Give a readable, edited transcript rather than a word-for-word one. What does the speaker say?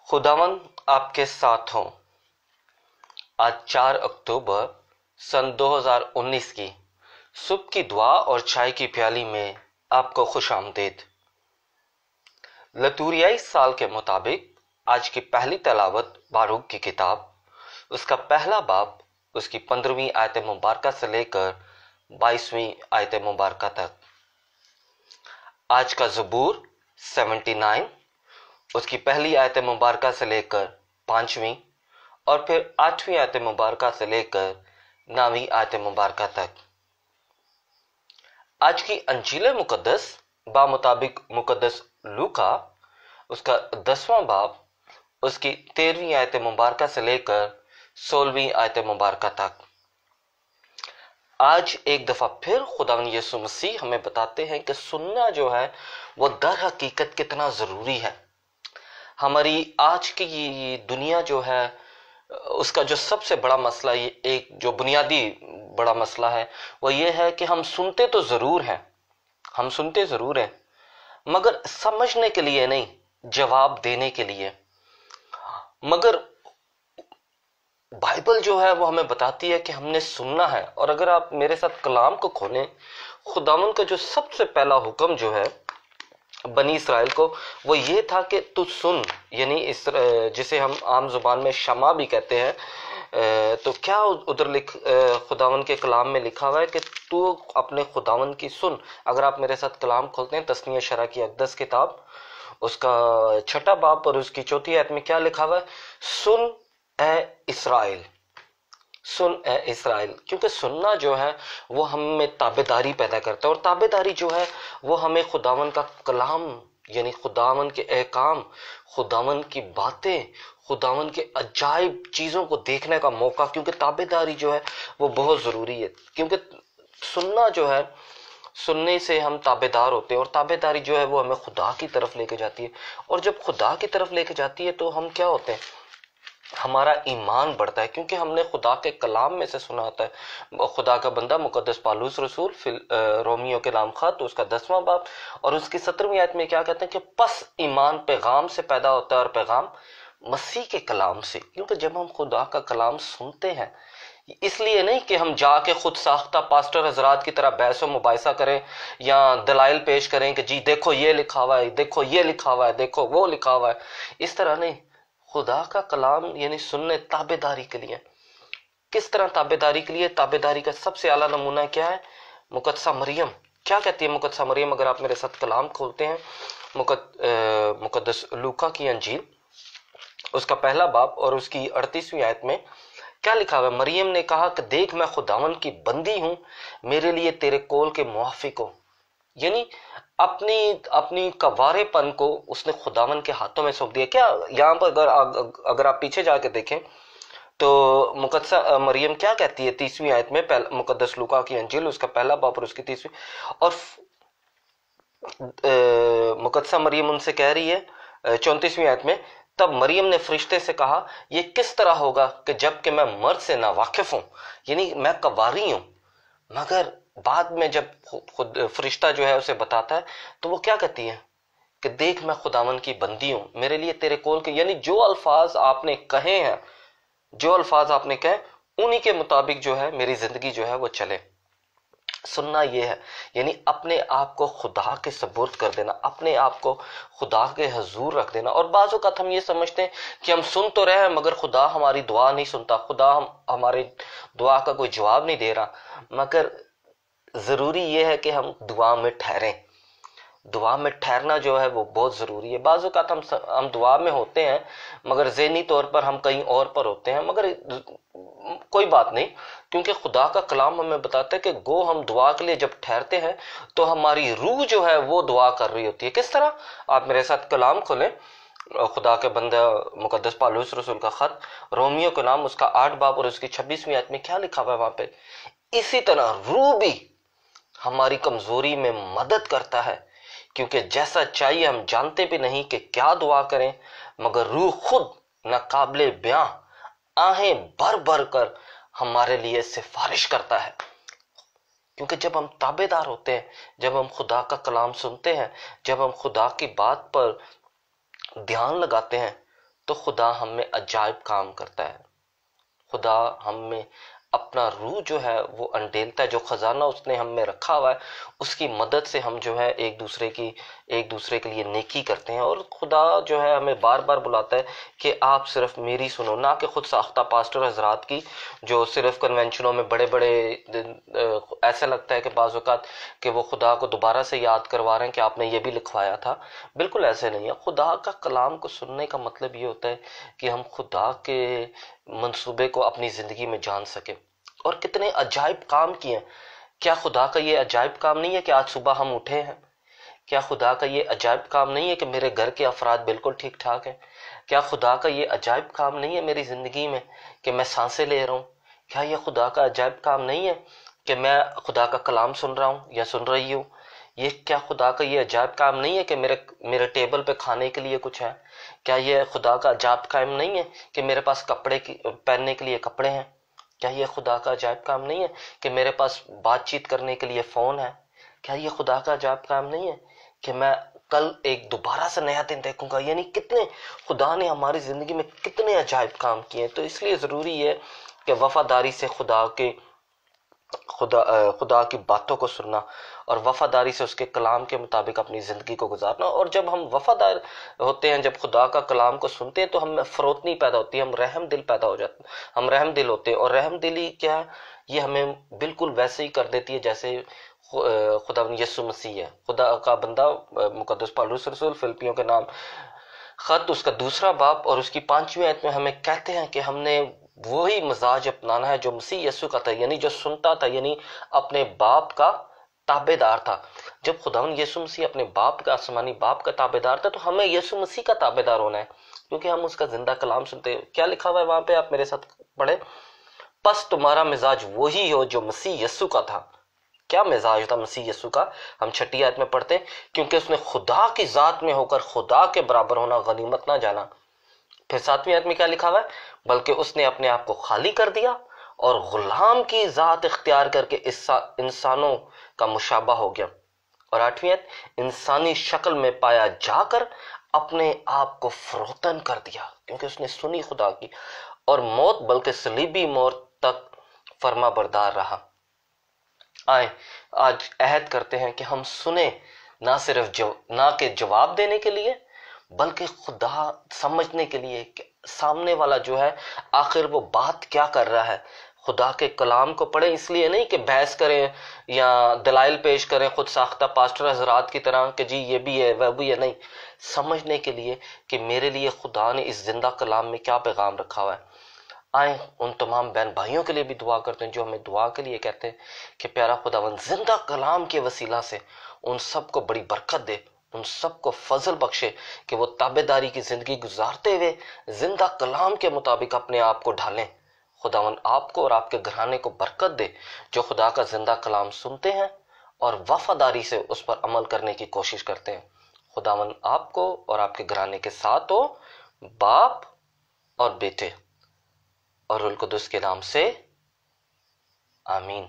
खुदावन आपके साथ हों। आज 4 अक्टूबर सन 2019 की सुबह की दुआ और चाय की प्याली में आपको खुश आमदीद। लतूरियाई साल के मुताबिक आज की पहली तलावत बारूक की किताब, उसका पहला बाब, उसकी 15वीं आयत मुबारका से लेकर 22वीं आयत मुबारका तक। आज का ज़बूर 79, उसकी पहली आयत मुबारका से लेकर 5वीं और फिर 8वीं आयत मुबारका से लेकर 9वीं आयत मुबारका तक। आज की अंजील मुकद्दस बामुताबिक मुकद्दस लूका, उसका 10वां बाब, उसकी 13वीं आयत मुबारका से लेकर 16वीं आयत मुबारका तक। आज एक दफा फिर खुदावंद यीशु मसीह हमें बताते हैं कि सुनना जो है वो दर हकीकत कितना जरूरी है। हमारी आज की ये दुनिया जो है उसका जो सबसे बड़ा मसला, ये एक जो बुनियादी बड़ा मसला है वो ये है कि हम सुनते तो जरूर हैं, हम सुनते जरूर हैं, मगर समझने के लिए नहीं, जवाब देने के लिए। मगर बाइबल जो है वो हमें बताती है कि हमने सुनना है। और अगर आप मेरे साथ कलाम को खोलें, खुदावंद का जो सबसे पहला हुक्म जो है बनी इसराइल को, वो ये था कि तू सुन, यानी इस जिसे हम आम जुबान में शमा भी कहते हैं। तो क्या उधर खुदावंद के कलाम में लिखा हुआ है कि तू अपने खुदावंद की सुन। अगर आप मेरे साथ कलाम खोलते हैं तस्नीय शरा की अक़दस किताब, उसका 6वां बाब और उसकी 4वीं आयत में क्या लिखा हुआ है? सुन ए इस्राएल, सुन ए इस्राएल। क्योंकि सुनना जो है वो हमें ताबेदारी पैदा करता है, और ताबेदारी जो है वो हमें खुदावन का कलाम, यानी खुदावन के अहकाम, खुदावन की बातें, खुदावन के अजायब चीजों को देखने का मौका, क्योंकि ताबेदारी जो है वो बहुत जरूरी है। क्योंकि सुनना जो है, सुनने से हम ताबेदार होते हैं, और ताबेदारी जो है वो हमें खुदा की तरफ लेके जाती है। और जब खुदा की तरफ लेके जाती है तो हम क्या होते हैं? हमारा ईमान बढ़ता है, क्योंकि हमने खुदा के कलाम में से सुना होता है। खुदा का बंदा मुकद्दस पालूस रसूल रोमियो के नाम खत, उसका 10वां बाब और उसकी 17वीं आयत में क्या कहते हैं कि पस ईमान पैगाम से पैदा होता है, और पैगाम मसीह के कलाम से। क्योंकि जब हम खुदा का कलाम सुनते हैं, इसलिए नहीं कि हम जाके खुद साख्ता पास्टर हजरात की तरह बहस और मुबाहिसा करें या दलाइल पेश करें कि जी देखो ये लिखा हुआ है, देखो ये लिखा हुआ है, देखो वो लिखा हुआ है, इस तरह नहीं। खुदा का कलाम यानी सुनने ताबेदारी के लिए। किस तरह ताबेदारी के लिए? ताबेदारी का सबसे आला नमूना क्या है? मुकद्दसा मरियम क्या कहती है? मुकद्दसा मरियम, अगर आप मेरे साथ कलाम खोलते हैं मुकद्दस लूका की अंजील, उसका पहला बाब और उसकी 38वीं आयत में क्या लिखा हुआ है? मरियम ने कहा कि देख मैं खुदावन की बंदी हूं, मेरे लिए तेरे कौल के मुआफिक हो। यानी अपनी कवारेपन को उसने खुदावन के हाथों में सौंप दिया। क्या यहाँ पर अगर आप पीछे जाके देखें तो मुकद्दसा मरियम क्या कहती है 30वीं आयत में, मुकद्दस लूका की अंजील, उसका पहला बाब और उसकी 30वीं, और मुकद्दसा मरियम उनसे कह रही है 34वीं आयत में, तब मरियम ने फरिश्ते से कहा ये किस तरह होगा कि जबकि मैं मर्द से ना वाकिफ हूं, यानी मैं कवारी हूं। मगर बाद में जब खुद फरिश्ता जो है उसे बताता है तो वो क्या कहती है कि देख मैं खुदावन की बंदी हूं, मेरे लिए तेरे कौल के, यानी जो अल्फाज आपने कहे हैं, जो अल्फाज आपने कहे उन्हीं के मुताबिक जो है मेरी जिंदगी जो है वो चले। सुनना ये है, यानी अपने आप को खुदा के सुपुर्द कर देना, अपने आप को खुदा के हजूर रख देना। और बाज़ औक़ात हम ये समझते हैं कि हम सुन तो रहे हैं मगर खुदा हमारी दुआ नहीं सुनता, खुदा हमारे दुआ का कोई जवाब नहीं दे रहा। मगर जरूरी ये है कि हम दुआ में ठहरें। दुआ में ठहरना जो है वो बहुत जरूरी है। बाज़ औक़ात हम दुआ में होते हैं मगर ज़हनी तौर पर हम कहीं और पर होते हैं, मगर कोई बात नहीं, क्योंकि खुदा का कलाम हमें बताता है कि गो हम दुआ के लिए जब ठहरते हैं तो हमारी रूह जो है वो दुआ कर रही होती है। किस तरह? आप मेरे साथ कलाम खोलें, खुदा के बंदा मुकद्दस पालूस रसूल का खत रोमियो के नाम, उसका 8 बाब और उसकी 26वीं आयत में क्या लिखा हुआ है वहां पे? इसी तरह रूह भी हमारी कमजोरी में मदद करता है, क्योंकि जैसा चाहिए हम जानते भी नहीं कि क्या दुआ करें, मगर रूह खुद नाकाबिले बयां आहें भर भर कर हमारे लिए सिफारिश करता है। क्योंकि जब हम ताबेदार होते हैं, जब हम खुदा का कलाम सुनते हैं, जब हम खुदा की बात पर ध्यान लगाते हैं, تو خدا ہم میں عجائب کام کرتا ہے. خدا ہم میں اپنا روح جو ہے وہ انڈیلتا ہے. جو خزانہ اس نے ہم میں رکھا ہوا ہے اس کی مدد سے ہم جو ہے ایک دوسرے کے لیے نیکی کرتے ہیں. اور خدا جو ہے ہمیں بار بار بلاتا ہے کہ آپ صرف میری سنو، نہ کہ خود ساختہ پاسٹر حضرات کی جو صرف کنونشنوں میں بڑے بڑے ایسا لگتا ہے کہ بعض اوقات کہ وہ خدا کو دوبارہ سے یاد کروا رہے ہیں کہ آپ نے یہ بھی لکھوایا تھا. بالکل ایسے نہیں ہے. خدا کا کلام کو سننے کا مطلب یہ ہوتا ہے کہ ہم خدا کے منصوبے کو اپنی زندگی میں جان سکیں. اور کتنے عجائب کام کیے ہیں. کیا خدا کا یہ عجائب کام نہیں ہے کہ آج صبح ہم اٹھے ہیں؟ کیا خدا کا یہ عجائب کام نہیں ہے کہ میرے گھر کے افراد بالکل ٹھیک ٹھاک ہیں؟ کیا خدا کا یہ عجائب کام نہیں ہے میری زندگی میں کہ میں سانسیں لے رہا ہوں؟ کیا یہ خدا کا عجائب کام نہیں ہے کہ میں خدا کا کلام سن رہا ہوں یا سن رہی ہوں؟ یہ کیا خدا کا یہ عجائب کام نہیں ہے کہ میرے ٹیبل پہ کھانے کے لیے کچھ ہے؟ کیا یہ خدا کا عجائب کام نہیں ہے کہ میرے پاس پہننے کے لیے کپڑے ہیں؟ کیا یہ خدا کا عجائب کام نہیں ہے کہ میرے پاس بات چیت کرنے کے لیے فون ہے؟ کیا یہ خدا کا عجائب کام نہیں ہے کہ میں کل ایک دوبارہ سے نیا دن دیکھوں گا؟ یعنی کتنے خدا نے ہماری زندگی میں کتنے عجائب کام کیے ہیں. تو اس لیے ضروری ہے کہ وفاداری سے خدا کی باتوں کو سننا اور وفاداری سے اس کے کلام کے مطابق اپنی زندگی کو گزارنا. اور جب ہم وفادار ہوتے ہیں، جب خدا کا کلام کو سنتے ہیں، تو ہم میں فروتنی پیدا ہوتی ہے، ہم رحم دل پیدا ہو جاتے ہیں، ہم رحم دل ہوتے ہیں. اور رحم دلی کیا ہے؟ یہ ہمیں بالکل ویسے ہی کر دیتی ہے جیسے خدا یسوع مسیح ہے. خدا کا بندہ مقدس پالوس رسول فلپیوں کے نام خط اس کا 2 باب اور اس کی 5ویں آیت میں ہمیں کہتے ہیں کہ ہم نے وہی مزاج اپنانا ہے جو مسیح یسوع کا تھا، یعنی جو سنتا تھا، یعنی اپنے باپ کا تابع دار تھا. جب خداوند یسوع مسیح اپنے باپ کا، آسمانی باپ کا تابع دار تھا، تو ہمیں یسوع مسیح کا تابع دار ہونا ہے کیونکہ ہم اس کا زندہ کلام سنتے ہیں. کیا لکھا ہوا ہے وہاں پہ؟ آپ میرے ساتھ پڑھیں. پس تمہارا مزاج وہی ہو جو مسیح یسوع کا تھا. کیا مزاج تھا مسیح یسوع کا؟ ہم 6 آیت میں پڑھتے ہیں، کیونکہ اس نے خدا کی ذات میں ہو کر خدا کے برابر ہونا غنیمت نہ جانا. پھر 7ویں آیت میں کیا لکھا ہوا ہے؟ بلکہ اس نے اپنے آپ کو خالی کر دیا اور غلام کی ذات اختیار کر کے انسانوں کا مشابہ ہو گیا. اور 8ویں آیت، انسانی شکل میں پایا جا کر اپنے آپ کو فروتن کر دیا، کیونکہ اس نے سنی خدا کی، اور موت بلکہ صلیبی موت تک فرما بردار رہا. آئیں آج عہد کرتے ہیں کہ ہم سنیں، نہ کہ جواب دینے کے لیے بلکہ خدا سمجھنے کے لیے کہ سامنے والا جو ہے آخر وہ بات کیا کر رہا ہے. خدا کے کلام کو پڑھیں، اس لیے نہیں کہ بحث کریں یا دلائل پیش کریں خود ساختہ پاسٹر حضرات کی طرح کہ جی یہ بھی ہے وہ بھی ہے. نہیں، سمجھنے کے لیے کہ میرے لیے خدا نے اس زندہ کلام میں کیا پیغام رکھا ہوا ہے. آئیں ان تمام بہن بھائیوں کے لیے بھی دعا کرتے ہیں جو ہمیں دعا کے لیے کہتے ہیں کہ پیارا خداوند زندہ کلام کے وسیلہ سے ان سب کو بڑی برکت دے، ان سب کو فضل بخشے کہ وہ تابعداری کی زندگی گزارتے ہوئے زندہ کلام کے مطابق اپنے آپ کو ڈھالیں. خداوند آپ کو اور آپ کے گھرانے کو برکت دے جو خدا کا زندہ کلام سنتے ہیں اور وفاداری سے اس پر عمل کرنے کی کوشش کرتے ہیں. خداوند آپ کو اور آپ کے گھرانے کے ساتھ ہو، باپ اور بیٹے اور روح القدس کے نام سے آمین.